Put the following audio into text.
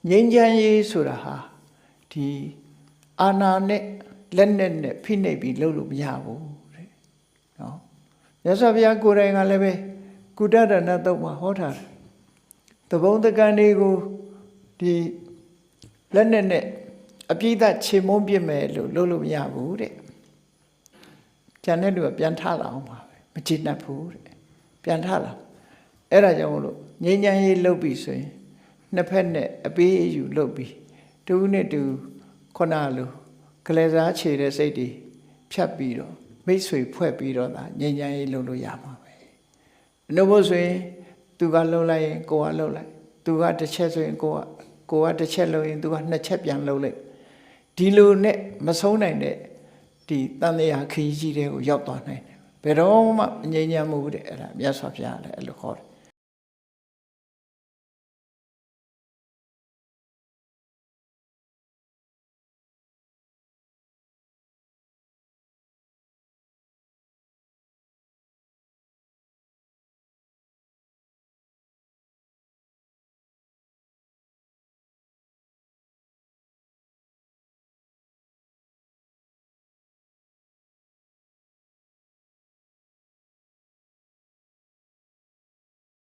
ငြိမ်းချမ်းရေးဆိုတာဟာဒီအာဏာနဲ့လက်နဲ့ဖိနှိပ်ပြီးလုပ်လို့မရဘူးတဲ့နော်မြတ်စွာဘုရားကိုယ်တိုင်ကလည်းပဲကုတ္တရဏတုတ်မှာဟောထားတယ်တဘုံတကန်တွေကိုဒီလက်နဲ့အပြိဒချေမုန်းပြစ်မယ်လို့လုပ်လို့မရဘူးတဲ့ကျန်တဲ့လူကပြန်ထလာအောင်ပါပဲမကြည့်တတ်ဘူးတဲ့ပြန်ထလာအဲ့ဒါကြောင့်မို့လို့ငြိမ်းချမ်းရေးလုပ်ပြီးဆိုရင်နှစ်ဖက်နဲ့အပေးအယူလုပ်ပြီးတူနဲ့တူခုနလိုကလေးစားခြေတဲ့စိတ်တွေဖြတ်ပြီးတော့မိတ်ဆွေဖွဲ့ပြီးတော့ဒါငြိမ်းချမ်းရေးလုပ်လို့ရမှာပဲအနုဘုဆိုရင်သူကလှုပ်လိုက်ရင်ကိုကလှုပ်လိုက်သူကတစ်ချက်ဆိုရင်ကိုကတစ်ချက်လှုပ်ရင်သူကနှစ်ချက်ပြန်လှုပ်လိုက်ဒီလိုနဲ့မဆုံးနိုင်တဲ့ဒီတန်တရားခရီးကြီးတွေကိုရောက်သွားနိုင်တယ်ဘယ်တော့မှငြိမ်းချမ်းမှုတဲ့အဲ့ဒါမြတ်စွာဘုရားလည်းအဲ့လိုခေါ်တယ်